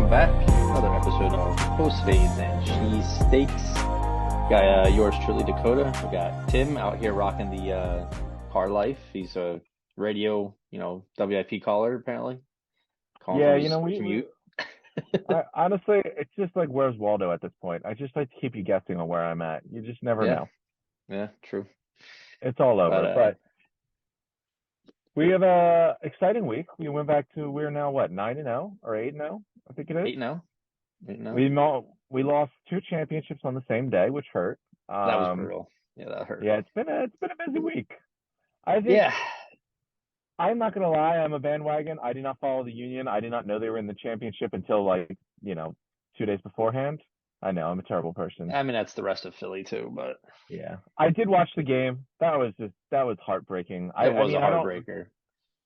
welcome back. Another episode of Post-Fades and Cheesesteaks. Got yours truly, Dakota. We got Tim out here rocking the car life. He's a radio, WIP caller apparently. Calling Yeah, from his we commute. I honestly, it's just like where's Waldo at this point? I just like to keep you guessing on where I'm at. You just never Yeah, know. yeah, true. It's all But over. But we have a exciting week. We're now what, 9-0 or 8-0, I think it is. 8-0. 8-0. We lost two championships on the same day, which hurt. That was Um, brutal. Yeah, that hurt. yeah, it's been a busy week. I think Yeah. I'm not gonna lie, I'm a bandwagon. I did not follow the Union. I did not know they were in the championship until 2 days beforehand. I know I'm a terrible person. I mean, that's the rest of Philly too, but Yeah, I did watch the game. That was heartbreaking. I it I was a mean heartbreaker.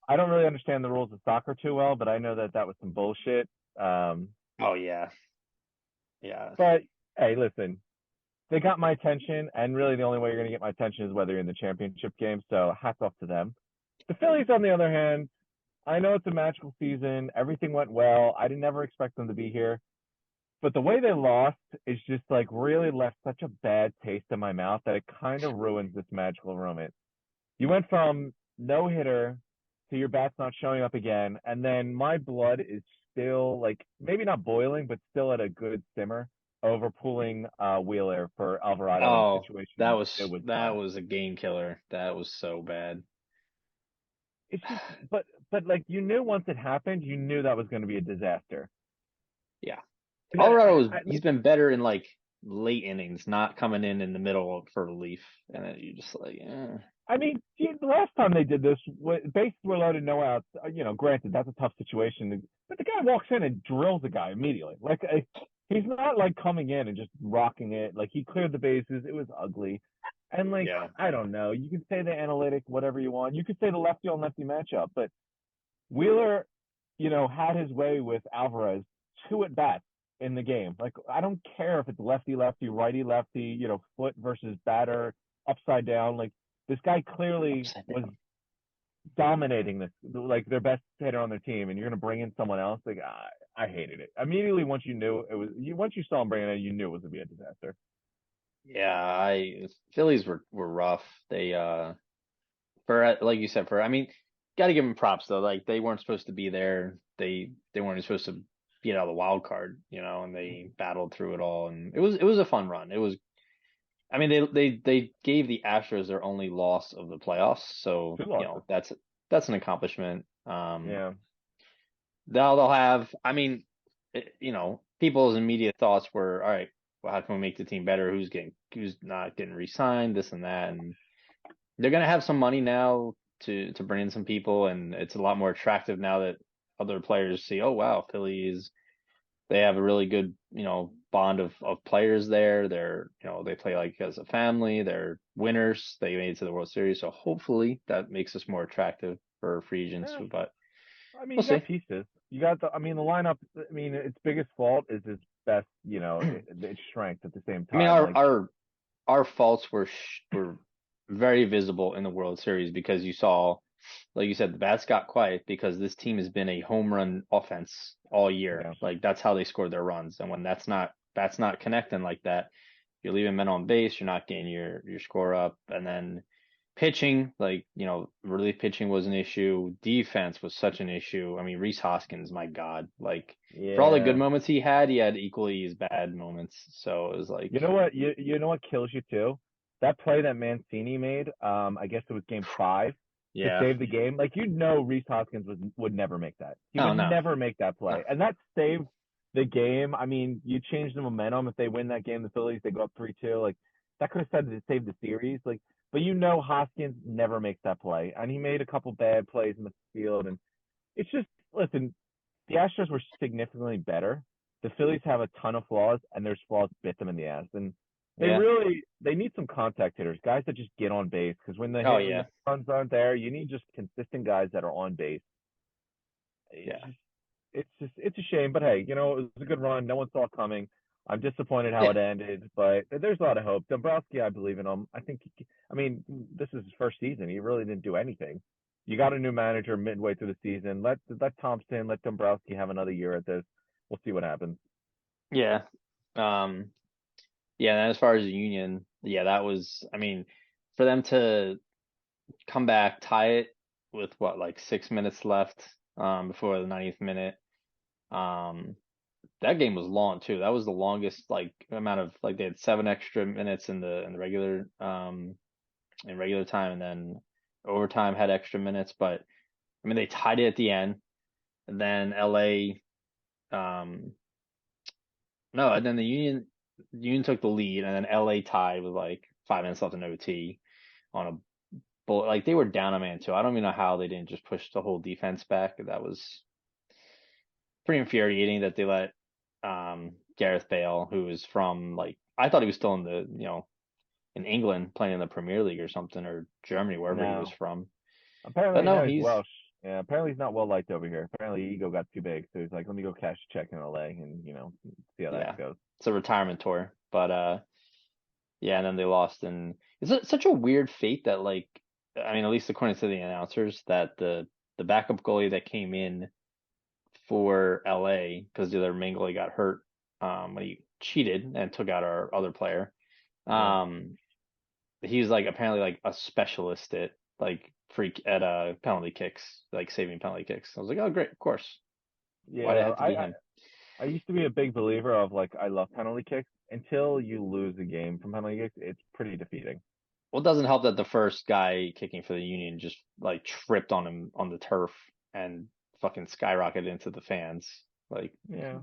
I don't really understand the rules of soccer too well, but I know that was some bullshit. Oh yeah. Yeah. But hey, listen, they got my attention, and really the only way you're gonna get my attention is whether you're in the championship game. So hats off to them. The Phillies, on the other hand, I know it's a magical season. Everything went well. I didn't never expect them to be here. But the way they lost is just like really left such a bad taste in my mouth that it kind of ruins this magical moment. You went from no hitter to your bats not showing up again, and then my blood is still like maybe not boiling, but still at a good simmer over pulling Wheeler for Alvarado in a Oh, that situation it was was that done. was a game killer. That was so bad. It's just, but like you knew once it happened, you knew that was going to be a disaster. Yeah. And then He's been better in like late innings, not coming in the middle for relief. And then you just like, I mean, gee, the last time they did this, bases were loaded, no outs. Granted that's a tough situation, but the guy walks in and drills the guy immediately. Like he's not like coming in and just rocking it. Like he cleared the bases. It was ugly, and like yeah. I don't know. You can say the analytic, whatever you want. You could say the lefty on lefty matchup, but Wheeler, had his way with Alvarez two at bats in the game. Like I don't care if it's lefty lefty, righty lefty, foot versus batter, upside down. Like this guy clearly Upside was down. dominating this, like their best hitter on their team, and you're gonna bring in someone else. Like I hated it immediately once you knew it was. Once you saw him bring it in, you knew it was gonna be a disaster. Yeah, I Phillies were rough. They for like you said, I mean, gotta give them props though. Like they weren't supposed to be there. They weren't supposed to beat out the wild card, and they battled through it all, and it was a fun run. It was. I mean, they gave the Astros their only loss of the playoffs, so Two losses. that's an accomplishment. Yeah. They'll have. I mean, people's immediate thoughts were, all right, well, how can we make the team better? Who's not getting re-signed, this and that, and they're gonna have some money now to bring in some people, and it's a lot more attractive now that other players see, oh wow, Phillies they have a really good, bond of players there. They play like as a family. They're winners. They made it to the World Series, so hopefully that makes us more attractive for free agents. Yeah. But I mean, we'll you got see. pieces. You got the. I mean, the lineup. I mean, its biggest fault is its best. Its strength at the same I mean, time. Like, our faults were very visible in the World Series because you saw, like you said, the bats got quiet because this team has been a home run offense all year. yeah. Like that's how they scored their runs. And when that's not connecting like that, you're leaving men on base, you're not getting your score up. And then pitching, like, relief pitching was an issue. Defense was such an issue. I mean, Reese Hoskins, my God, like for all the good Yeah. moments he had equally as bad moments. So it was like, You know what? You know what kills you too? That play that Mancini made. I guess it was game five to yeah, save the game. Like Reese Hoskins would never make that. He oh would no, never make that no, play, and that saved the game. I mean, you change the momentum if they win that game. The Phillies they go up 3-2. Like that could have saved the series. Like, but Hoskins never makes that play, and he made a couple bad plays in the field, and it's just listen. The Astros were significantly better. The Phillies have a ton of flaws, and there's flaws bit them in the ass. And yeah, they need some contact hitters, guys that just get on base. Because oh when yeah, the runs aren't there, you need just consistent guys that are on base. It's yeah, just it's a shame, but hey, it was a good run. No one saw it coming. I'm disappointed how yeah. it ended, but there's a lot of hope. Dombrowski, I believe in him. I mean, this is his first season. He really didn't do anything. You got a new manager midway through the season. Let Thompson, let Dombrowski have another year at this. we'll see what happens. Yeah. Um, yeah, and as far as the Union, yeah, that was, I mean, for them to come back, tie it with what, like 6 minutes left, before the 90th minute. Um, that game was long too. That was the longest like amount of like they had 7 extra minutes in the regular in regular time, and then overtime had extra minutes. But I mean, they tied it at the end, and then LA, um, no, and then the Union took the lead, and then LA tied with like 5 minutes left in OT on a bullet. Like they were down a man too. I don't even know how they didn't just push the whole defense back. That was pretty infuriating that they let Gareth Bale, who is from like I thought he was still in the in England playing in the Premier League or something, or Germany, wherever he was No, from. But apparently no, now he's he's Welsh. Yeah, apparently he's not well liked over here. Apparently ego got too big, so he's like, let me go cash a check in LA and see how that yeah, goes. it's a retirement tour. But yeah, and then they lost, and it's such a weird fate that like I mean, at least according to the announcers, that the backup goalie that came in for LA because the other main goalie got hurt when he cheated and took out our other player. Yeah, Um, he's like apparently like a specialist at like freak at penalty kicks, like saving penalty kicks. I was like, oh great, of course. Why did it yeah. have to be him? I used to be a big believer of like I love penalty kicks. Until you lose a game from penalty kicks, it's pretty defeating. Well, it doesn't help that the first guy kicking for the Union just like tripped on him on the turf and fucking skyrocketed into the fans. Like Yeah,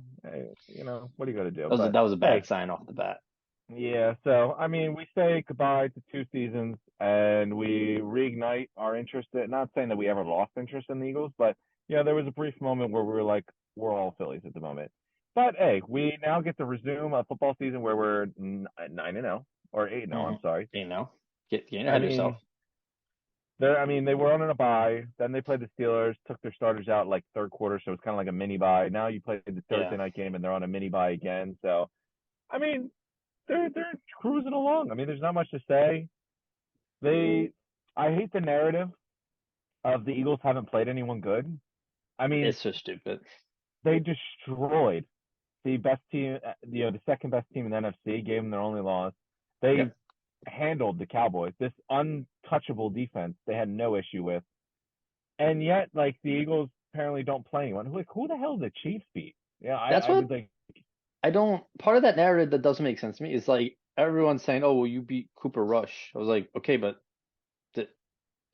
what are you gonna do? that But was a bad hey, sign off the bat. yeah. So I mean, we say goodbye to 2 seasons and we reignite our interest. Not saying that we ever lost interest in the Eagles, but there was a brief moment where we were like, we're all Phillies at the moment. But hey, we now get to resume a football season where we're 9-0 or 8-0. I'm Mm-hmm. sorry. Getting I ahead of yourself. mean, they were on a bye. Then they played the Steelers, took their starters out like third quarter, so it's kind of like a mini bye. Now you play the Yeah. Thursday night game, and they're on a mini bye again. So I mean, they're cruising along. I mean, there's not much to say. They, I hate the narrative of the Eagles haven't played anyone good. I mean, It's so stupid. they destroyed the best team, the second best team in the NFC, gave them their only loss. They Yep. handled the Cowboys, this untouchable defense they had no issue with. And yet, like, the Eagles apparently don't play anyone. Who the hell did the Chiefs beat? Yeah, That's I what was like, I don't. Part of that narrative that doesn't make sense to me is like everyone's saying, "Oh, well, you beat Cooper Rush." I was like, "Okay, but th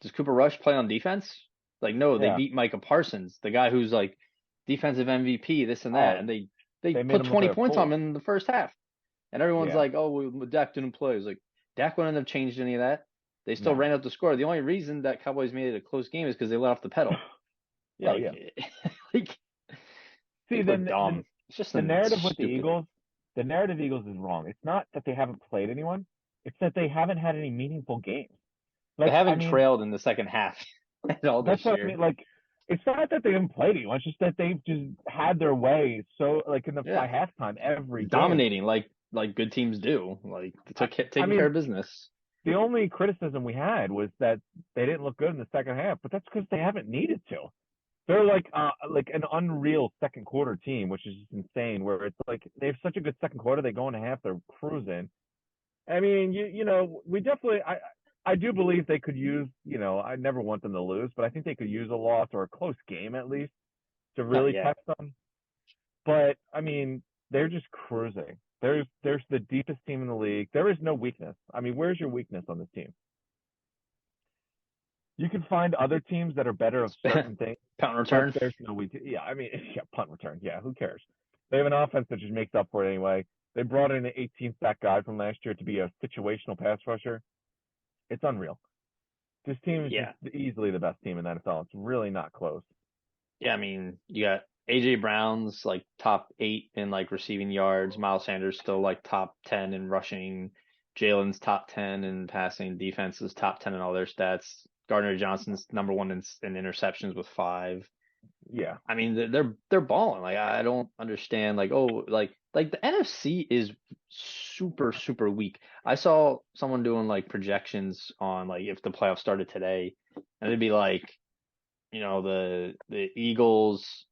does Cooper Rush play on defense?" Like, no, they yeah, beat Micah Parsons, the guy who's like defensive MVP, this and that, oh, and they they made put them look 20 like a points on fool. him in the first half, and everyone's Yeah, like, "Oh, well, Dak didn't play." I was like, Dak wouldn't have changed any of that. They still no. ran up the score. The only reason that Cowboys made it a close game is because they let off the pedal. Yeah, Like, yeah. like See, people are dumb. It's just the narrative with stupid. The narrative Eagles is wrong. It's not that they haven't played anyone. It's that they haven't had any meaningful games. They Like, I haven't mean, trailed in the second half at all that's this what I year. mean. Like, it's not that they haven't played anyone. It's just that they've just had their way. So, like, by Yeah, halftime every game. dominating like good teams do. Like they I, I taking care mean, of business. the only criticism we had was that they didn't look good in the second half, but that's because they haven't needed to. They're like an unreal second quarter team, which is just insane. Where it's like they have such a good second quarter, they go into half, they're cruising. I mean, we definitely I do believe they could use, I never want them to lose, but I think they could use a loss or a close game at least to Oh really yeah, test them. But I mean, they're just cruising. There's the deepest team in the league. There is no weakness. I mean, where's your weakness on this team? You can find other teams that are better of certain things, punt but return. there's no weakness. Yeah, I mean, yeah, punt return. Yeah, who cares? They have an offense that just makes up for it anyway. They brought in an 18 sack guy from last year to be a situational pass rusher. It's unreal. This team is Yeah, just easily the best team in the NFL. It's really not close. yeah. I mean, you got AJ Brown's like top 8 in like receiving yards. Miles Sanders still like top 10 in rushing. Jalen's top 10 in passing. Defense is top 10 in all their stats. Gardner Johnson's number 1 in interceptions with 5. Yeah. I mean, they're balling. Like I don't understand. Like oh, like the NFC is super weak. I saw someone doing like projections on like if the playoffs started today, and it'd be like the Eagles.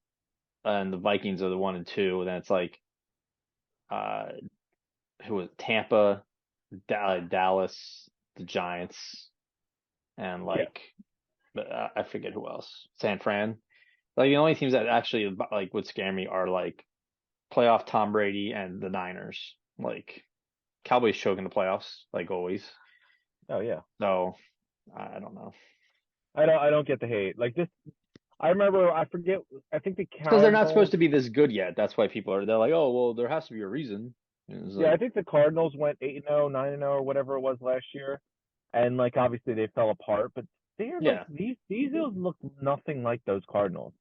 and the Vikings are the 1 and 2. Then it's like uh, who was it? Tampa, Dallas, the Giants, and Yeah. like I forget who else. San Fran. Like the only teams that actually like would scare me are like playoff Tom Brady and the Niners. Like Cowboys choke in the playoffs, like always. Oh yeah. So I don't know. I don't get the hate. Like this, I remember. I forget. I think the It's because they're not supposed Cardinals. to be this good yet. That's why people are. They're like, oh well, there has to be a reason. And it's Yeah, I like, think the Cardinals went 8-0, 9-0, or whatever it was last year, and like obviously they fell apart. But they're like yeah, these Eagles look nothing like those Cardinals.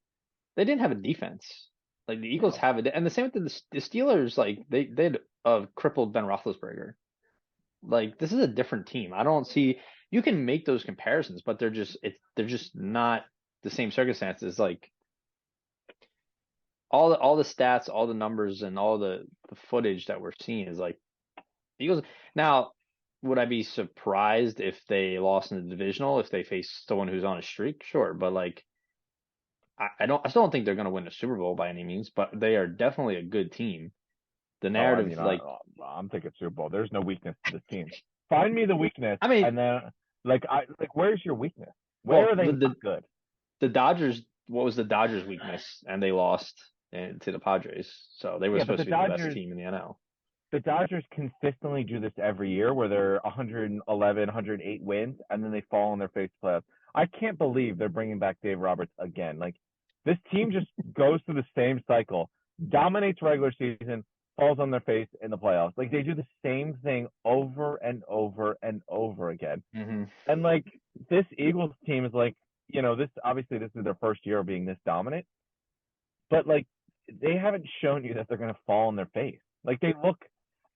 they didn't have a defense. Like the Eagles No. have it, and the same with the Steelers. Like they'd crippled Ben Roethlisberger. Like this is a different team. I don't see you can make those comparisons, but they're just not the same circumstances. Like all the stats, all the numbers, and all the footage that we're seeing is like Eagles. Now, would I be surprised if they lost in the divisional if they face someone who's on a streak? Sure, but like I still don't think they're going to win the Super Bowl by any means, but they are definitely a good team. The Oh, I narrative, mean, like I'm thinking Super Bowl. There's no weakness to this team. Find me the weakness, I mean, and then where's your weakness? Where well, are they not good? the Dodgers. What was the Dodgers' weakness? And they lost to the Padres, so they were Yeah, but supposed to be the best team in the NL. The Dodgers consistently do this every year, where they're 111, 108 wins, and then they fall on their face playoffs. I can't believe they're bringing back Dave Roberts again. Like this team just goes through the same cycle, dominates regular season, falls on their face in the playoffs. Like they do the same thing over and over and over again. Hmm. And like this Eagles team is like, this obviously this is their first year of being this dominant, but like they haven't shown you that they're going to fall on their face. Like they look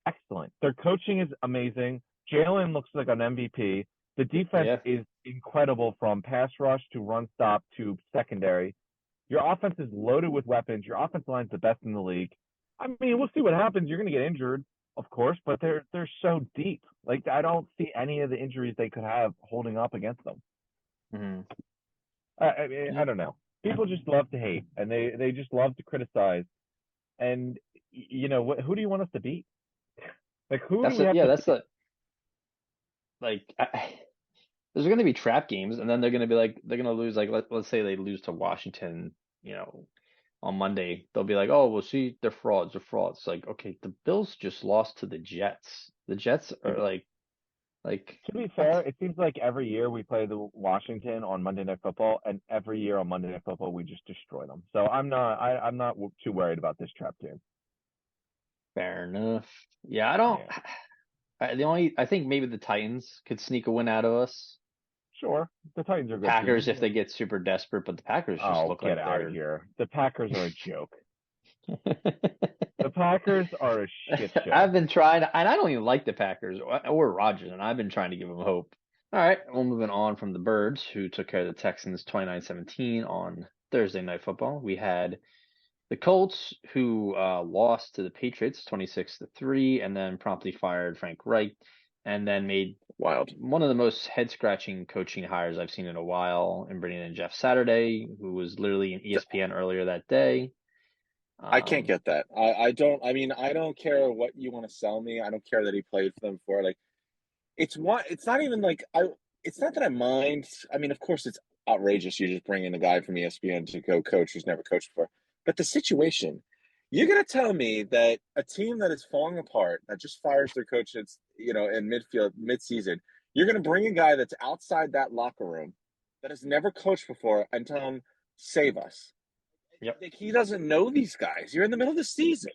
excellent. Their coaching is amazing. Jalen looks like an MVP. The defense Yeah. is incredible from pass rush to run stop to secondary. Your offense is loaded with weapons. Your offense line's the best in the league. I mean, we'll see what happens. You're going to get injured, of course, but they're so deep. Like I don't see any of the injuries they could have holding up against them. Hmm. I Yeah. don't know. People just love to hate, and they just love to criticize. And who do you want us to beat? Like who do That's we it. have Yeah, to that's beat? the like. There's going to be trap games, and then they're going to be like they're going to lose. Like let's say they lose to Washington, you know, on Monday. They'll be like, oh, well, see, they're frauds. They're frauds. Like, okay, the Bills just lost to the Jets. The Jets are like To be what? fair, it seems like every year we play the Washington on Monday Night Football, and every year on Monday Night Football we just destroy them. So I'm not too worried about this trap game. Fair enough. Yeah, I don't. Yeah, I think maybe the Titans could sneak a win out of us. sure. The Titans are a good Packers team. if they get super desperate, but the Packers just Oh, look get like out of they're. here. The Packers are a joke. The Packers are a shit I've show. been trying, and I don't even like the Packers or Rodgers, and I've been trying to give them hope. All right, well, moving on from the Birds, who took care of the Texans 29-17 on Thursday Night Football. We had the Colts, who lost to the Patriots 26-3, and then promptly fired Frank Reich, and then made Wild. one of the most head-scratching coaching hires I've seen in a while in bringing in Jeff Saturday, who was literally in ESPN earlier that day. I can't Um, get that. I don't. I mean, I don't care what you want to sell me. I don't care that he played for them before. Like, it's what. It's not even like I. It's not that I mind. I mean, of course, it's outrageous. You just bring in a guy from ESPN to go coach who's never coached before. But the situation, you're gonna tell me that a team that is falling apart, that just fires their coach, it's in midseason, you're gonna bring a guy that's outside that locker room, that has never coached before, and tell him save us. yep. Like he doesn't know these guys. You're in the middle of the season.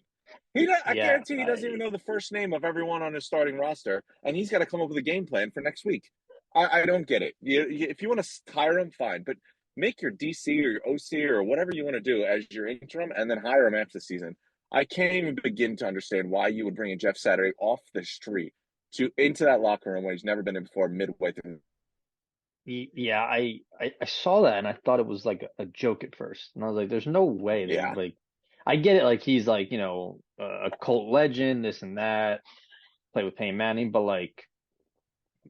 I Yeah, guarantee he doesn't even know the first name of everyone on his starting roster, and he's got to come up with a game plan for next week. I don't get it. If you want to hire him, fine, but make your DC or your OC or whatever you want to do as your interim, and then hire him after the season. I can't even begin to understand why you would bring in Jeff Saturday off the street to into that locker room when he's never been in before midway through. Yeah, I saw that and I thought it was like a joke at first, and I was like, "There's no way they Yeah, like." I get it, like he's like a cult legend, this and that, play with Peyton Manning, but like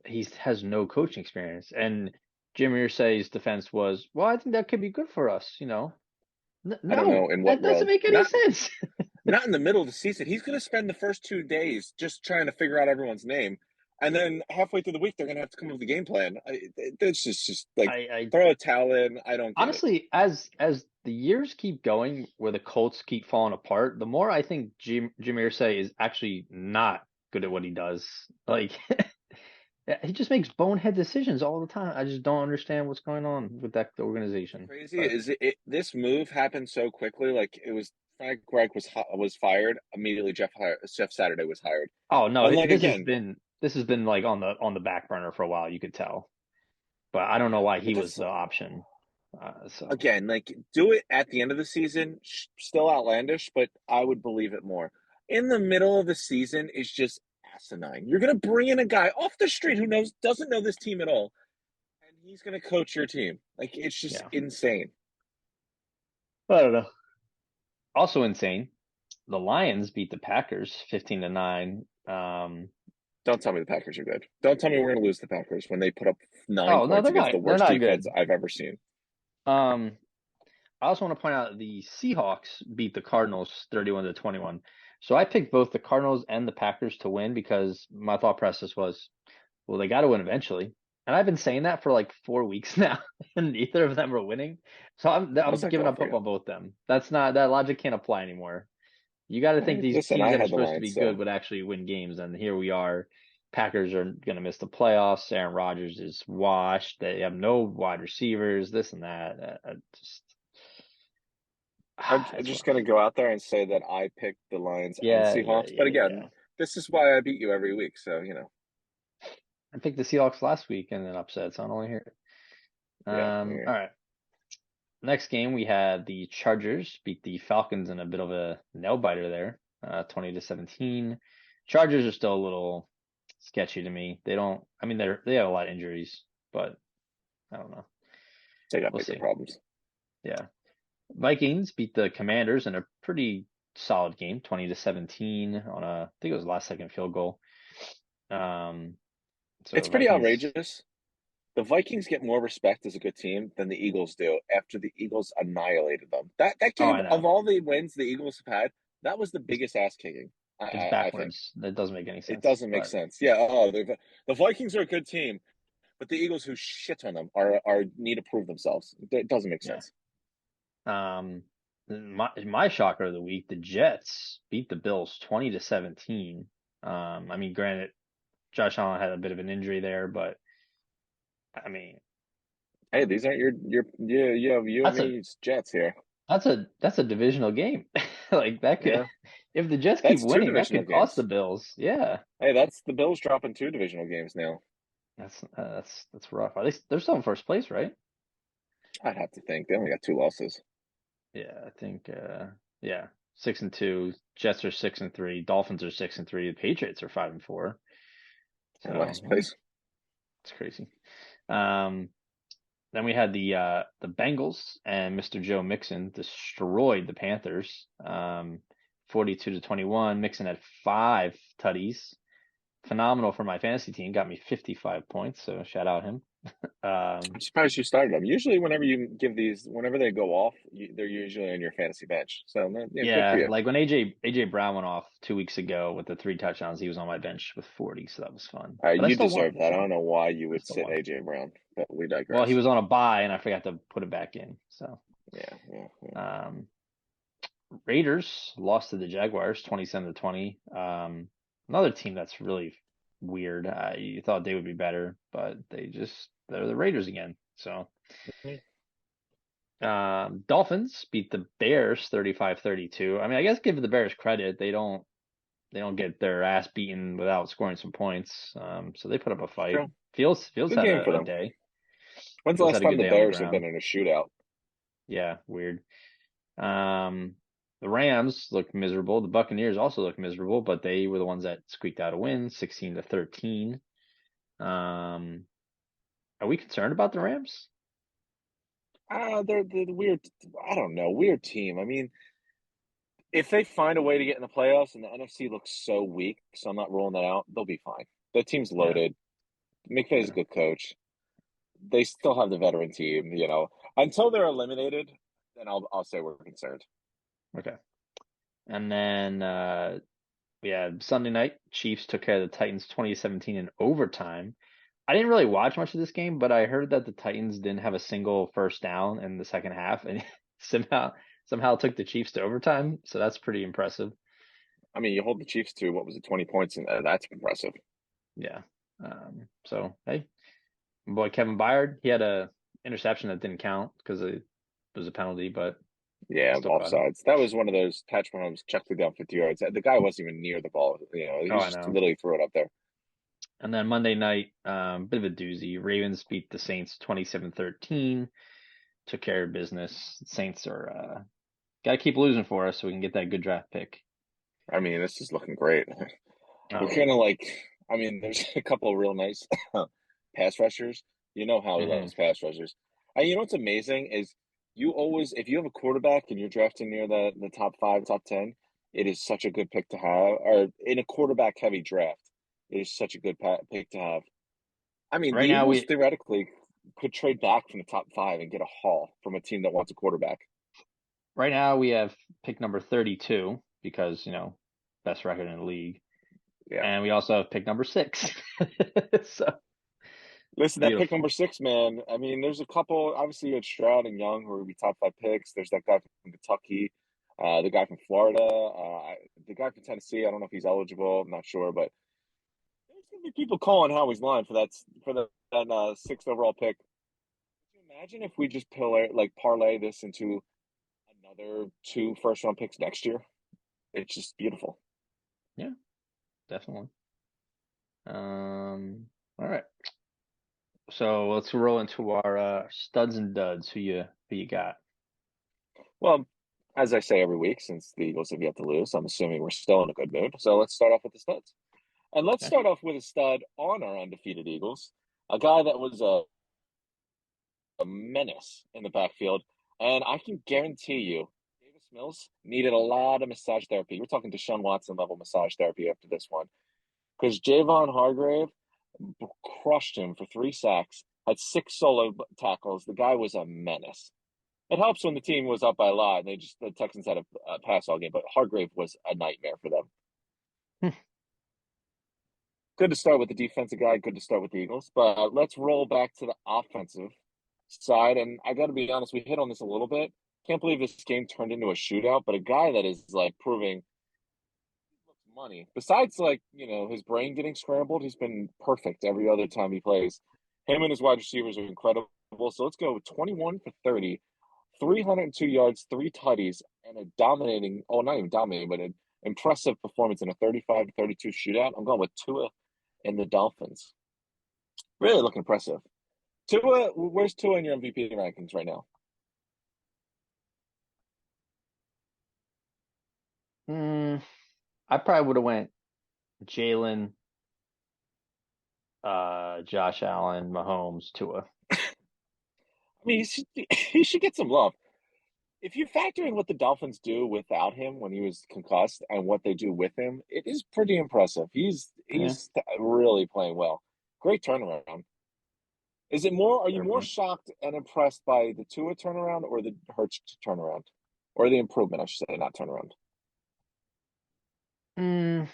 he has no coaching experience. And Jim Irsay's defense was, "Well, I think that could be good for us." I don't know No, in what that doesn't world. make any sense. Not in the middle of the season. He's going to spend the first 2 days just trying to figure out everyone's name, and then halfway through the week they're going to have to come up with a game plan. It's just like I throw a towel in. I don't get it. honestly, as the years keep going, where the Colts keep falling apart, the more I think Jim Irsay is actually not good at what he does. Like he just makes bonehead decisions all the time. I just don't understand what's going on with that organization. Crazy But is this move happened so quickly. Like it was Frank Reich was fired immediately. Jeff Saturday was hired. oh no, Unlike again, this has been like on the back burner for a while. You could tell, but I don't know why but he was that's the option. So again, like do it at the end of the season. Still outlandish, but I would believe it more. In the middle of the season is just asinine. You're gonna bring in a guy off the street who doesn't know this team at all, and he's gonna coach your team. Like it's just yeah, insane. I don't know. Also insane. The Lions beat the Packers 15-9. Don't tell me the Packers are good. Don't tell me we're gonna lose the Packers when they put up 9 Oh no, points they're against not. the They're worst not defense good. I've ever seen. Um, I also want to point out the Seahawks beat the Cardinals 31-21. So I picked both the Cardinals and the Packers to win because my thought process was, well, they got to win eventually. And I've been saying that for like 4 weeks now, and neither of them are winning. So I'm How's that giving going up for hope you? on both them. That logic can't apply anymore. You got to think these Listen, teams I that are had the supposed to be Lions, good so would actually win games, and here we are. Packers are going to miss the playoffs. Aaron Rodgers is washed. They have no wide receivers. This and that. Just I'm it's just rough. gonna go out there and say that I picked the Lions and Yeah, yeah, Seahawks. But yeah, again, yeah. this is why I beat you every week. So I picked the Seahawks last week and then upset, so I don't want to hear it. yeah, yeah. All right. Next game we had the Chargers beat the Falcons in a bit of a nail biter there, 20-17. Chargers are still a little sketchy to me. They don't. I mean, they have a lot of injuries, but I don't know. They got We'll bigger see. problems. Yeah. Vikings beat the Commanders in a pretty solid game, 20-17 on I think it was last second field goal. Um, It's so pretty Vikings. outrageous. The Vikings get more respect as a good team than the Eagles do after the Eagles annihilated them. That Oh, game I of know. all the wins the Eagles have had, that was the It's biggest ass kicking. it's I think backwards. That doesn't make any it sense. doesn't make But sense. Yeah. Oh, the Vikings are a good team, but the Eagles who shit on them are need to prove themselves. It doesn't make yeah. sense. Um, my shocker of the week, the Jets beat the Bills 20-17. I mean, granted, Josh Allen had a bit of an injury there, but I mean, Hey, these aren't your you have you and that's a me's Jets here. that's a divisional game. Like that could, Yeah, if the Jets keep that's two winning, that divisional could cost the games. Bills. Yeah, Hey, that's the Bills dropping two divisional games now. that's rough. At least they're still in first place, right? I'd have to think they only got two losses. Yeah, I think. Yeah, 6-2. Jets are 6-3. Dolphins are 6-3. The Patriots are 5-4. In So last yeah, place. it's crazy. Um, then we had the Bengals and Mr. Joe Mixon destroyed the Panthers. 42-21. Mixon had 5 tutties. Phenomenal for my fantasy team. Got me 55 points. So shout out him. I'm surprised you started them. Usually, whenever you give these, whenever they go off, they're usually on your fantasy bench. So, yeah, good for Yeah, you. like when AJ Brown went off 2 weeks ago with the 3 touchdowns, he was on my bench with 40, so that was fun. But I You still deserve won, that. I so don't know why you I would still sit won. AJ Brown, but we Well, he digress. was on a bye and I forgot to put it back in. So Yeah, yeah, yeah. um Raiders lost to the Jaguars 27-20. Another team that's really weird. You thought they would be better, but they're the Raiders again. So Mhm. Dolphins beat the Bears 35-32. I mean, I guess give the Bears credit. They don't get their ass beaten without scoring some points. So they put up a fight. True. Fields Good had game for a them. day. When's the Fields last had a time good the day on the Bears have been ground. in a shootout? Yeah, weird. Um, the Rams looked miserable. The Buccaneers also looked miserable, but they were the ones that squeaked out a win, 16-13. Um, are we concerned about the Rams? They're the weird. I don't know, weird team. I mean, if they find a way to get in the playoffs and the NFC looks so weak, so I'm not ruling that out, they'll be fine. The team's Yeah, loaded. McVay's a yeah, good coach. They still have the veteran team, Until they're eliminated, then I'll say we're concerned. Okay. And then we had Sunday night. Chiefs took care of the Titans 2017 in overtime. I didn't really watch much of this game, but I heard that the Titans didn't have a single first down in the second half, and somehow took the Chiefs to overtime. So that's pretty impressive. I mean, you hold the Chiefs to what was it, 20 points, and that's impressive. Yeah. So hey, my boy Kevin Byard, he had a interception that didn't count because it was a penalty, but Yeah, still proud of him. offsides. That was one of those Patrick Mahomes checked it down 50 yards. The guy wasn't even near the ball. He Oh, I just know. literally threw it up there. And then Monday night, bit of a doozy. Ravens beat the Saints 27-13. Took care of business. Saints are gotta keep losing for us so we can get that good draft pick. I mean, this is looking great. We're Oh, kind of like, I mean, there's a couple of real nice pass rushers. You know how he hmm loves pass rushers. And you know what's amazing is you always, if you have a quarterback and you're drafting near the top 5, top 10, it is such a good pick to have. Or in a quarterback heavy draft, it is such a good pick to have. I mean, Right the now Eagles we theoretically could trade back from the top 5 and get a haul from a team that wants a quarterback. right now we have pick number 32 because, best record in the league. Yeah. And we also have pick number 6. So Listen, that pick beautiful. number 6, man. I mean, there's a couple. Obviously, you had Stroud and Young, who are going to be top 5 picks. There's that guy from Kentucky, the guy from Florida, the guy from Tennessee. I don't know if he's eligible. I'm not sure, but there's going to be people calling Howie's line for that 6th overall pick. Could you imagine if we just parlay this into another 2 first-round picks next year? It's just beautiful. Yeah, definitely. All right. So let's roll into our studs and duds. Who you got? Well, as I say every week, since the Eagles have yet to lose, I'm assuming we're still in a good mood. So let's start off with the studs. And let's Okay. start off with a stud on our undefeated Eagles, a guy that was a menace in the backfield. And I can guarantee you, Davis Mills needed a lot of massage therapy. We're talking Deshaun Watson level massage therapy after this one. Because Javon Hargrave crushed him for 3 sacks, had 6 solo tackles. The guy was a menace. It helps when the team was up by a lot and the Texans had a pass all game, but Hargrave was a nightmare for them. Good to start with the defensive guy. Good to start with the Eagles. But let's roll back to the offensive side. And I got to be honest, we hit on this a little bit. Can't believe this game turned into a shootout. But a guy that is like proving money. Besides, his brain getting scrambled, he's been perfect every other time he plays. Him and his wide receivers are incredible. So let's go with 21 for 30, 302 yards, 3 tutties, and a dominating, oh, not even dominating, but an impressive performance in a 35-32 shootout. I'm going with Tua and the Dolphins. Really looking impressive. Tua, where's Tua in your MVP rankings right now? I probably would have went Jalen, Josh Allen, Mahomes, Tua. I mean, he should get some love. If you factor in what the Dolphins do without him when he was concussed and what they do with him, it is pretty impressive. He's Yeah, really playing well. Great turnaround. Is it more? Are you more certainly. shocked and impressed by the Tua turnaround or the Hurts turnaround, or the improvement? I should say, not turnaround. Mm,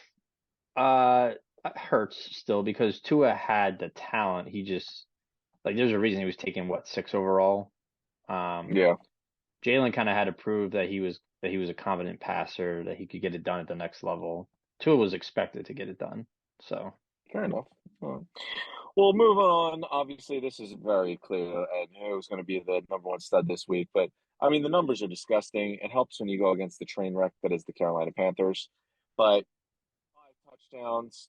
uh, it hurts still because Tua had the talent. He just there's a reason he was taken what 6 overall. Um, Yeah, Jalen kind of had to prove that he was a competent passer, that he could get it done at the next level. Tua was expected to get it done. So fair enough. Well, moving on. Obviously, this is very clear, and who's going to be the number one stud this week. But I mean, the numbers are disgusting. It helps when you go against the train wreck that is the Carolina Panthers. But 5 touchdowns,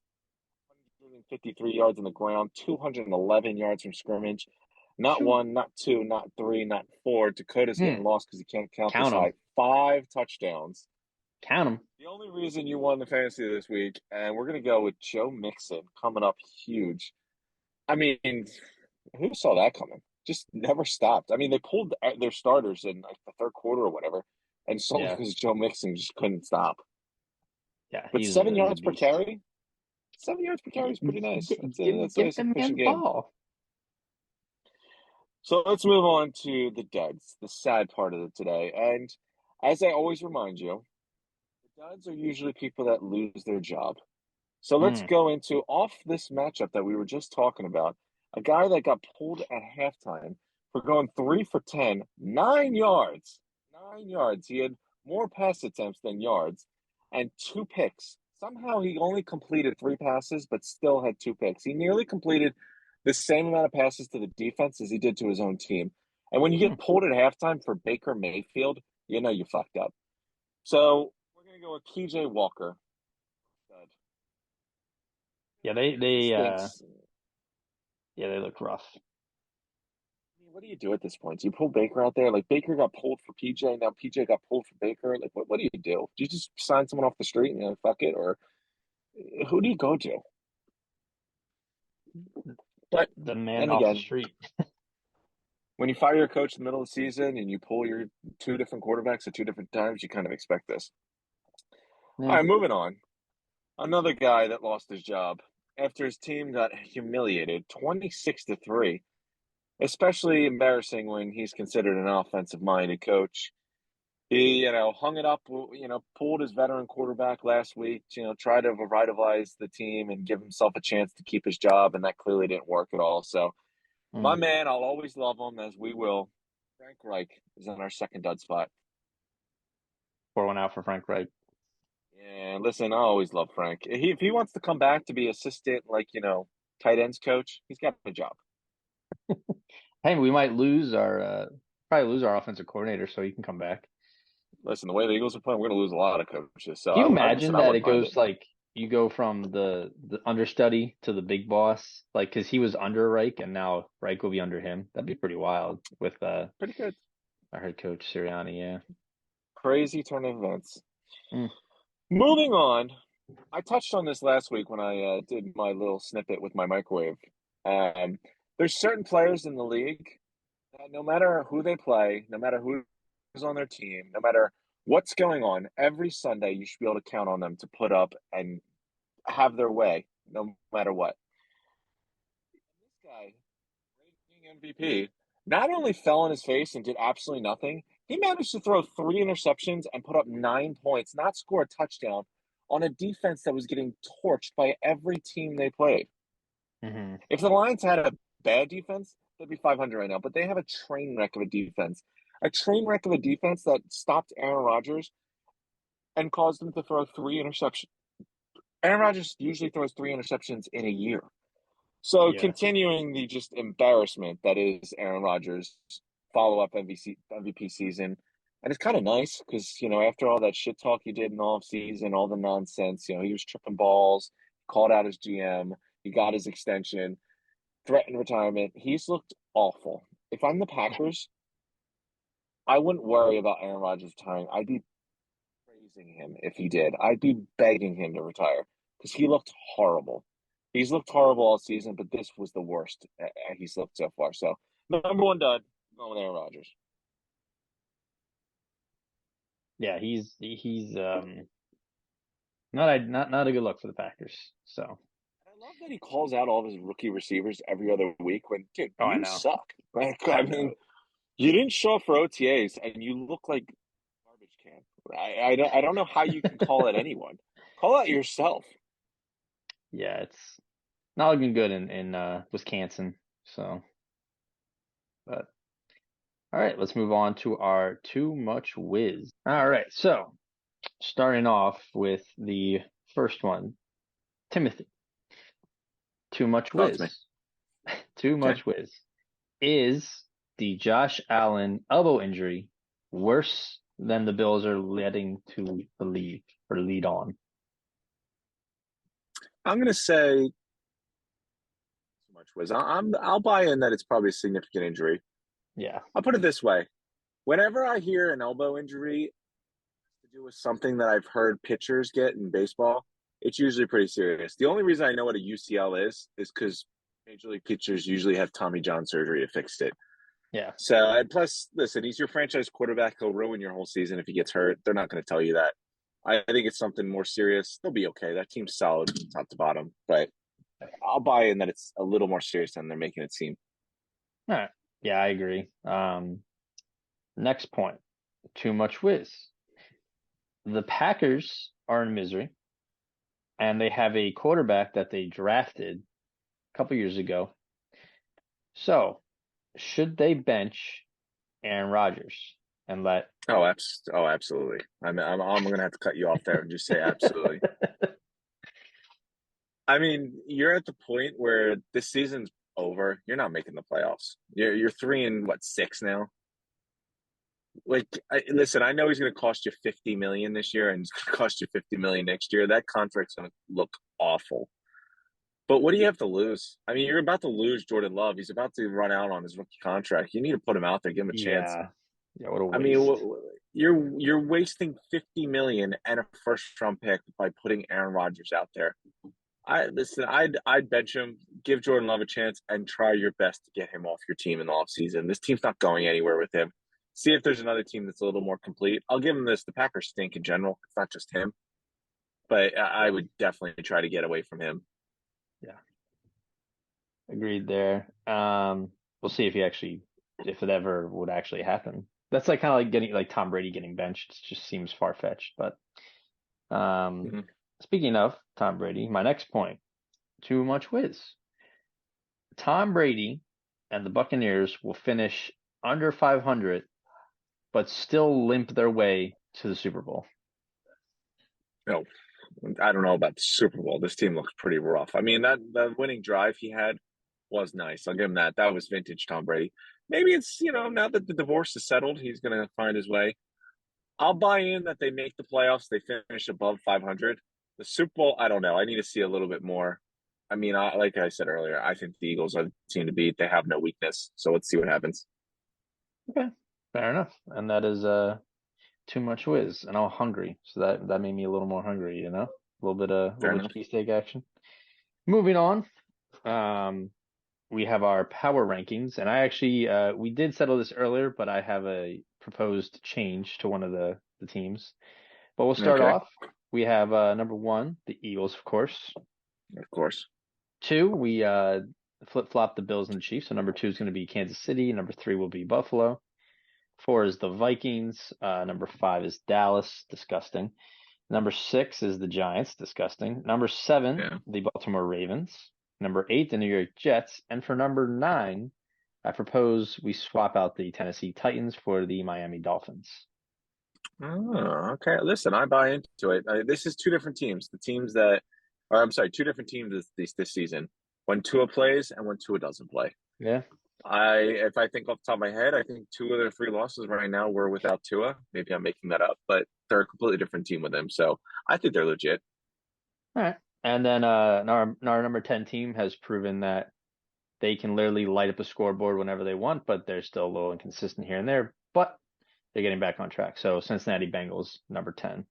153 yards on the ground, 211 yards from scrimmage. Not shoot, 1, not 2, not 3, not 4. Dakota's hmm, getting lost because he can't count this count them, high. 5 touchdowns. count them. The only reason you won the fantasy this week, and we're going to go with Joe Mixon coming up huge. I mean, who saw that coming? Just never stopped. I mean, they pulled their starters in like the third quarter or whatever, and solely Yeah, because Joe Mixon just couldn't stop. yeah, But he's 7 a yards per beast. carry, 7 yards per carry is pretty nice. That's a Give nice the man the efficient game. ball. So let's move on to the duds, the sad part of it today. And as I always remind you, the duds are usually people that lose their job. So let's Mm. go into off this matchup that we were just talking about. A guy that got pulled at halftime for going 3 for 10, 9 yards. 9 yards. He had more pass attempts than yards and 2 picks. Somehow he only completed 3 passes, but still had 2 picks. He nearly completed the same amount of passes to the defense as he did to his own team. And when you Hmm. get pulled at halftime for Baker Mayfield, you know you fucked up. So we're going to go with PJ Walker. Yeah, He stinks. yeah, they look rough. I mean, what do you do at this point? Do you pull Baker out there? Like Baker got pulled for PJ, now PJ got pulled for Baker. Like, what do you do? Do you just sign someone off the street and fuck it, or who do you go to? But The man then off the again, street. when you fire your coach in the middle of the season and you pull your 2 different quarterbacks at 2 different times, you kind of expect this. All Yeah. right, moving on. Another guy that lost his job after his team got humiliated, 26-3. Especially embarrassing when he's considered an offensive-minded coach. He, hung it up, pulled his veteran quarterback last week, tried to revitalize the team and give himself a chance to keep his job, and that clearly didn't work at all. So, my Mm. man, I'll always love him, as we will. Frank Reich is in our second dud spot. Pour one out for Frank Reich. And listen, I always love Frank. If he wants to come back to be assistant, tight ends coach, he's got a job. Hey, we might lose our probably lose our offensive coordinator, so he can come back. Listen, the way the Eagles are playing, we're going to lose a lot of coaches. So, Can you listen, imagine I that it wouldn't mind it. goes like you go from the understudy to the big boss, like because he was under Reich and now Reich will be under him. That'd be pretty wild with Pretty good. our head coach Sirianni. Yeah. Crazy turn of events. Mm. Moving on, I touched on this last week when I did my little snippet with my microwave. Um, there's certain players in the league that no matter who they play, no matter who's on their team, no matter what's going on, every Sunday you should be able to count on them to put up and have their way, no matter what. This guy, reigning MVP, not only fell on his face and did absolutely nothing, he managed to throw 3 interceptions and put up 9 points, not score a touchdown on a defense that was getting torched by every team they played. Hmm. If the Lions had a bad defense, they'd be 500 right now, but they have a train wreck of a defense. A train wreck of a defense that stopped Aaron Rodgers and caused him to throw 3 interceptions. Aaron Rodgers usually throws 3 interceptions in a year. So Yeah. continuing the just embarrassment that is Aaron Rodgers' follow-up MVP season. And it's kind of nice because, after all that shit talk he did in the offseason, all the nonsense, he was tripping balls, called out his GM, he got his extension, threatened retirement. He's looked awful. If I'm the Packers, I wouldn't worry about Aaron Rodgers retiring. I'd be praising him if he did. I'd be begging him to retire because he looked horrible. He's looked horrible all season, but this was the worst he's looked so far. So, number one dud, going with Aaron Rodgers. Yeah, he's not a good look for the Packers. So, I love that he calls out all of his rookie receivers every other week when, dude, oh, I you know. suck. Like, I I know. mean, you didn't show up for OTAs and you look like a garbage can. I don't know how you can call out anyone. Call out yourself. Yeah, it's not looking good in Wisconsin. So, but all right, let's move on to our Too Much Whiz. All right, so starting off with the first one, Timothy. Too Much Talk to Whiz. me. Too Okay. Much Whiz. Is the Josh Allen elbow injury worse than the Bills are letting to believe or lead on? I'm gonna say so much was. I'll buy in that it's probably a significant injury. Yeah. I'll put it this way: whenever I hear an elbow injury to do with something that I've heard pitchers get in baseball, it's usually pretty serious. The only reason I know what a UCL is because major league pitchers usually have Tommy John surgery to fix it. Yeah. So, and plus, listen, he's your franchise quarterback. He'll ruin your whole season if he gets hurt. They're not going to tell you that. I think it's something more serious. They'll be okay. That team's solid top to bottom, but I'll buy in that it's a little more serious than they're making it seem. All right. Yeah, I agree. Next point, too much whiz. The Packers are in misery, and they have a quarterback that they drafted a couple years ago. So, should they bench Aaron Rodgers and let? Oh, absolutely. I'm gonna have to cut you off there and just say absolutely. I mean, you're at the point where this season's over. You're not making the playoffs. You're 3 and 6 now. Like, listen, I know he's going to cost you 50 million this year, and he's going to cost you 50 million next year. That contract's going to look awful. But what do you have to lose? I mean, you're about to lose Jordan Love. He's about to run out on his rookie contract. You need to put him out there, give him a chance. Yeah, yeah, what a I mean, waste. you're wasting 50 million and a first round pick by putting Aaron Rodgers out there. I'd bench him, give Jordan Love a chance, and try your best to get him off your team in the offseason. This team's not going anywhere with him. See if there's another team that's a little more complete. I'll give him this. The Packers stink in general. It's not just him. But I would definitely try to get away from him. Yeah, agreed there. We'll see if it ever would actually happen. That's like kind of like getting like Tom Brady getting benched. It just seems far fetched. But Mm-hmm. speaking of Tom Brady, my next point, too much whiz. Tom Brady and the Buccaneers will finish under 500, but still limp their way to the Super Bowl. No, I don't know about the Super Bowl. This team looks pretty rough. I mean, that winning drive he had was nice. I'll give him that. That was vintage Tom Brady. Maybe it's, now that the divorce is settled, he's going to find his way. I'll buy in that they make the playoffs. They finish above 500. The Super Bowl, I don't know. I need to see a little bit more. I mean, like I said earlier, I think the Eagles are the team to beat. They have no weakness. So let's see what happens. Okay, fair enough. And that is too much whiz, and I'm hungry, so that made me a little more hungry. A Fair little bit enough. cheesesteak action. Moving on, we have our power rankings, and I actually we did settle this earlier, but I have a proposed change to one of the teams. But we'll start Okay. off. We have number one, the Eagles, of course. Of course. Two, we flip-flop the Bills and the Chiefs. So number two is going to be Kansas City. Number three will be Buffalo. Four is the Vikings. Number five is Dallas. Disgusting. Number six is the Giants. Disgusting. Number seven, Yeah. the Baltimore Ravens. Number eight, the New York Jets. And for number nine, I propose we swap out the Tennessee Titans for the Miami Dolphins. Oh, okay. Listen, I buy into it. This is two different teams. Two different teams this season. When Tua plays and when Tua doesn't play. Yeah. If I think off the top of my head, I think two of their three losses right now were without Tua. Maybe I'm making that up, but they're a completely different team with him. So I think they're legit. All right. And then our number 10 team has proven that they can literally light up a scoreboard whenever they want, but they're still a little inconsistent here and there. But they're getting back on track. So Cincinnati Bengals, number 10.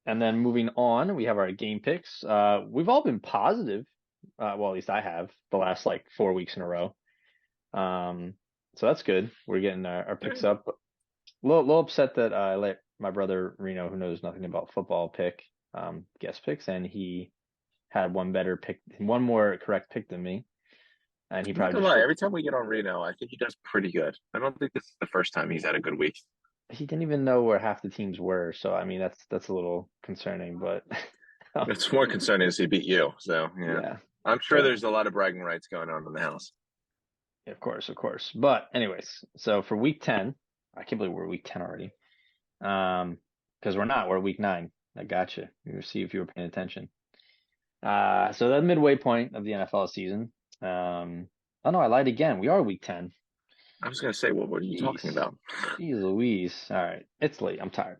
And then moving on, we have our game picks. We've all been positive. Well, at least I have the last like 4 weeks in a row. So that's good. We're getting our picks up. A little upset that I let my brother Reno, who knows nothing about football, pick guest picks, and he had one more correct pick than me, and he I'm not probably gonna just lie. Every time we get on Reno, I think he does pretty good. I don't think this is the first time he's had a good week. he didn't even know where half the teams were. So I mean that's a little concerning, but It's more concerning as he beat you. So yeah, yeah. I'm sure So there's a lot of bragging rights going on in the house. of course, of course. But anyways, so for week 10, I can't believe we're week 10 already. Because we're not. We're week 9. I gotcha. You see if you were paying attention. So the midway point of the NFL season. Oh no, I lied again. We are week 10. I was gonna say, what are you talking Jeez. about? Jeez Louise. All right. It's late. I'm tired.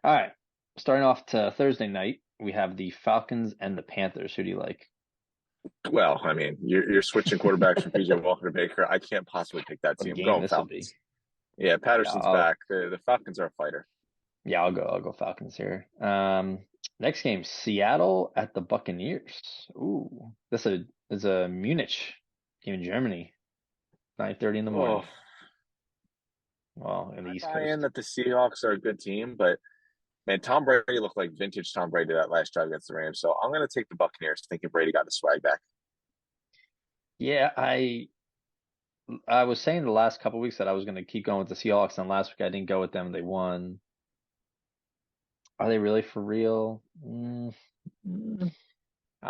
All right. Starting off to Thursday night, we have the Falcons and the Panthers. Who do you like? Well, I mean, you're switching quarterbacks from PJ Walker to Baker. I can't possibly pick that What a team. I'm game going this will be. Falcons. Yeah, Yeah, Patterson's back. The Falcons are a fighter. I'll go Falcons here. Next game, Seattle at the Buccaneers. Ooh, this is a Munich game in Germany, 9:30 in the morning. Oh, Well, in the I East buy in Coast. that the Seahawks are a good team, but man, Tom Brady looked like vintage Tom Brady that last drive against the Rams. So I'm going to take the Buccaneers, thinking Brady got the swag back. Yeah, I I was saying the last couple weeks that I was going to keep going with the Seahawks, and last week I didn't go with them. They won. Are they really for real? I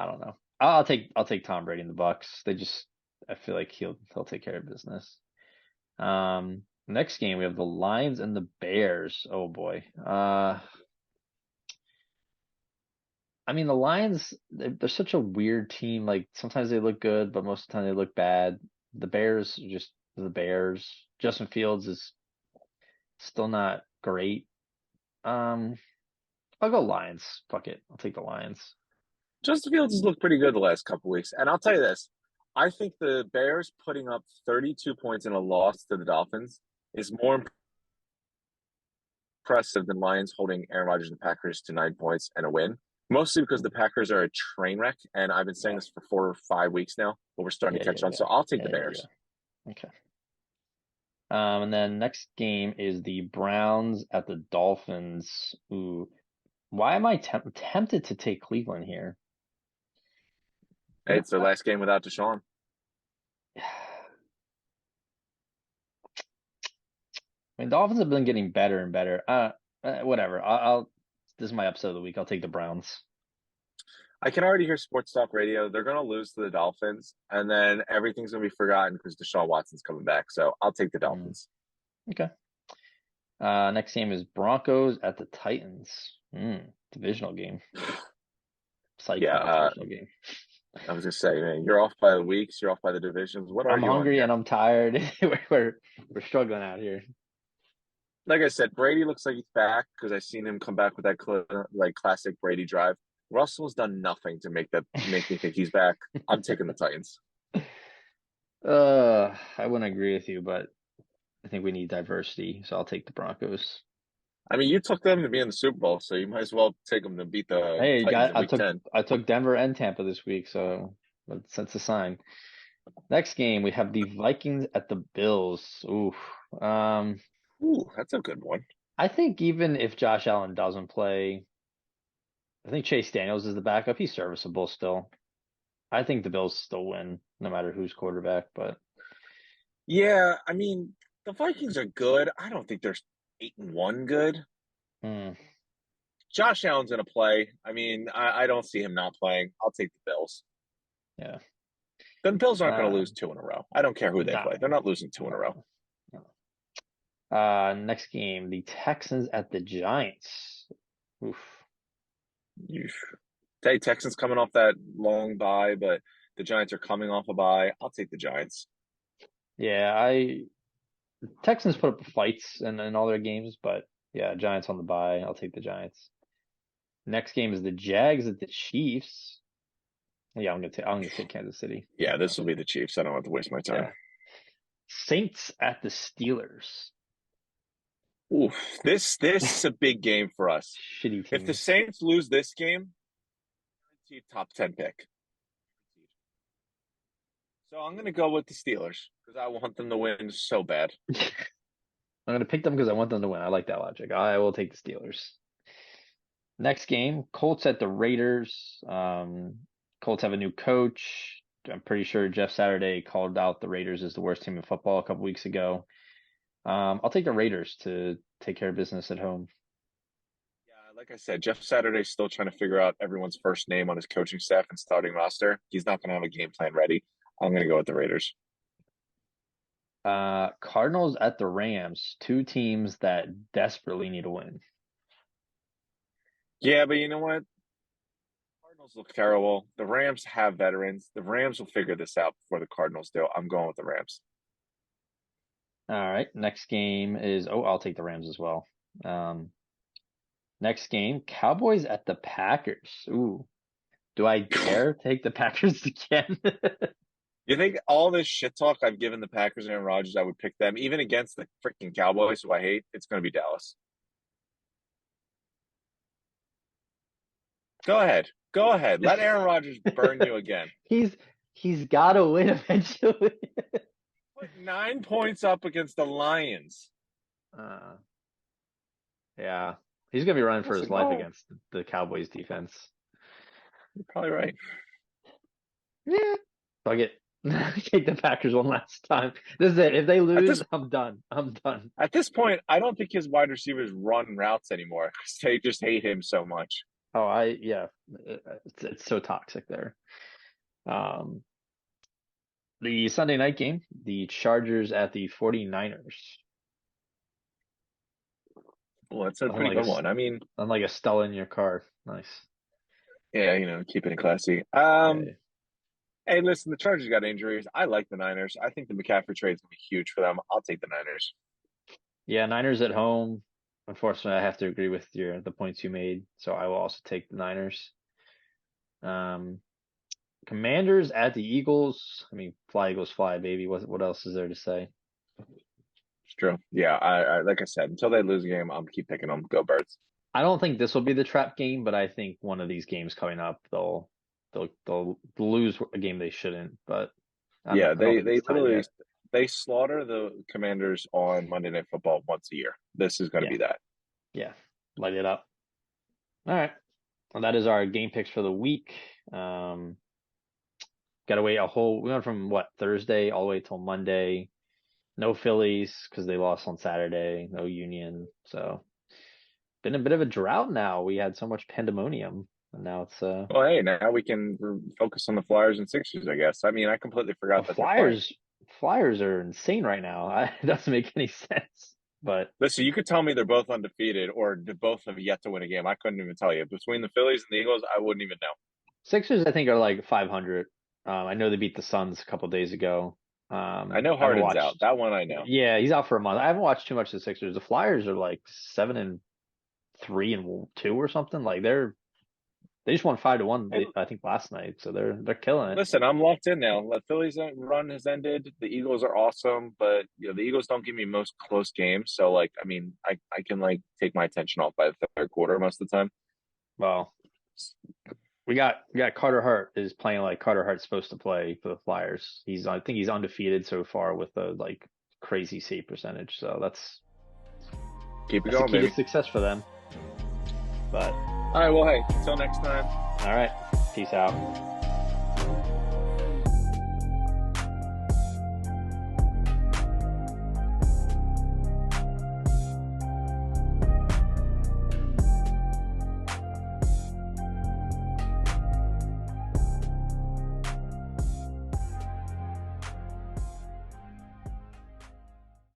don't know. I'll take Tom Brady and the Bucks. I feel like he'll take care of business. Next game we have the Lions and the Bears. Oh boy. I mean the Lions they're such a weird team. Like sometimes they look good, but most of the time they look bad. The Bears are just the Bears. Justin Fields is still not great. Um, I'll go Lions. Fuck it. I'll take the Lions. Justin Fields has looked pretty good the last couple weeks, and I'll tell you this: I think the Bears putting up 32 points in a loss to the Dolphins is more impressive than Lions holding Aaron Rodgers and the Packers to 9 points and a win. Mostly because the Packers are a train wreck, and I've been saying Yeah. this for 4 or 5 weeks now, but we're starting Yeah, to catch yeah, on. yeah. So I'll take the Yeah, yeah, Bears. yeah. Okay. And then next game is the Browns at the Dolphins. Ooh, why am I tempted to take Cleveland here? Hey, it's their last game without Deshaun. I mean, Dolphins have been getting better and better. Whatever. This is my upset of the week. I'll take the Browns. I can already hear sports talk radio. They're going to lose to the Dolphins, and then everything's going to be forgotten because Deshaun Watson's coming back. So I'll take the Mm, Dolphins. okay. Next game is Broncos at the Titans. Divisional game. Psych Yeah, for a divisional game. I was going to say, man, you're off by the weeks, you're off by the divisions. What are I'm you on hungry here? and I'm tired. We're struggling out here. Like I said, Brady looks like he's back because I seen him come back with that like classic Brady drive. Russell's done nothing to make me think he's back. I'm taking the Titans. I wouldn't agree with you, but I think we need diversity, so I'll take the Broncos. I mean, you took them to be in the Super Bowl, so you might as well take them to beat the Hey, Titans in I Week took 10. I took Denver and Tampa this week, so that's a sign. Next game we have the Vikings at the Bills. Oof. Um, Ooh, that's a good one. I think even if Josh Allen doesn't play, I think Chase Daniels is the backup. He's serviceable still. I think the Bills still win no matter who's quarterback, but Yeah, I mean, the Vikings are good. I don't think they're 8-1 good. hmm, Josh Allen's going to play. I mean, I don't see him not playing. I'll take the Bills. yeah. The Bills aren't going to Uh, lose two in a row. I don't care who they play. They're no, not losing two in a row. no, no. Next game, the Texans at the Giants. Oof. You, hey, Texans coming off that long bye, but the Giants are coming off a bye. I'll take the Giants. Yeah, Texans put up fights in all their games, but yeah, Giants on the bye. I'll take the Giants. Next game is the Jags at the Chiefs. Yeah, I'm gonna take Kansas City. Yeah, this will be the Chiefs. I don't have to waste my time. Yeah. Saints at the Steelers. Oof, this is a big game for us. Shitty If the teams. Saints lose this game, guaranteed top 10 pick. So I'm going to go with the Steelers because I want them to win so bad. I'm gonna pick them because I want them to win. I like that logic. I will take the Steelers. Next game, Colts at the Raiders. Colts have a new coach. I'm pretty sure Jeff Saturday called out the Raiders as the worst team in football a couple weeks ago. I'll take the Raiders to take care of business at home. Yeah, like I said, Jeff Saturday's still trying to figure out everyone's first name on his coaching staff and starting roster. He's not going to have a game plan ready. I'm going to go with the Raiders. Cardinals at the Rams, two teams that desperately need a win. Yeah, but you know what? Cardinals look terrible. The Rams have veterans. The Rams will figure this out before the Cardinals do. I'm going with the Rams. All right, next game is I'll take the Rams as well. Next game, Cowboys at the Packers. Ooh, do I dare take the Packers again? You think all this shit talk I've given the Packers and Aaron Rodgers, I would pick them, even against the freaking Cowboys, who I hate? It's going to be Dallas. Go ahead. Go ahead. Let Aaron Rodgers burn you again. He's got to win eventually. Put 9 points up against the Lions. Uh, yeah, he's gonna be running for his Listen, life go. against the Cowboys defense. You're probably right. Yeah, fuck it. Take the Packers one last time. This is it. If they At lose, this I'm done. I'm done. at this point, I don't think his wide receivers run routes anymore because they just hate him so much. Oh, yeah. It's so toxic there. Um, the Sunday night game, the Chargers at the 49ers. Well, that's a Nothing pretty like good one. I mean, unlike a Stella in your car. Nice. yeah, keep it classy. Yeah. Hey, listen, the Chargers got injuries. I like the Niners. I think the McCaffrey trade is gonna be huge for them. I'll take the Niners. Yeah, Niners at home. Unfortunately, I have to agree with the points you made, so I will also take the Niners. Um, Commanders at the Eagles. I mean, fly Eagles fly, baby. What else is there to say? It's true. Yeah, I like I said, until they lose a game, I'll keep picking them. Go Birds. I don't think this will be the trap game, but I think one of these games coming up, they'll lose a game they shouldn't. But Yeah, I don't they think they it's time literally yet. they slaughter the Commanders on Monday Night Football once a year. This is going to Yeah, be that. yeah, light it up. All right. Well, that is our game picks for the week. Got to wait a whole. We went from what Thursday all the way till Monday. No Phillies because they lost on Saturday. No Union. So been a bit of a drought now. We had so much pandemonium, and now it's Well, hey, now we can focus on the Flyers and Sixers, I guess. I mean, I completely the forgot that they're playing. Flyers are insane right now. It doesn't make any sense. But Listen, you could tell me they're both undefeated or both have yet to win a game. I couldn't even tell you. Between the Phillies and the Eagles, I wouldn't even know. Sixers, I think, are like 500. I know they beat the Suns a couple days ago. I know I haven't Harden's out. watched. That one I know. Yeah, he's out for a month. I haven't watched too much of the Sixers. The Flyers are like 7-3-2 or something. Like they just won 5-1. Hey, I think last night, so they're killing it. listen, I'm locked in now. The Phillies run has ended. The Eagles are awesome, but the Eagles don't give me most close games. So like, I mean, I can like take my attention off by the third quarter most of the time. Well, we got Carter Hart is playing like Carter Hart's supposed to play for the Flyers. I think he's undefeated so far with a like crazy save percentage. So Keep it that's the going, key baby. to success for them. But All right, well, hey, until next time. all right, peace out.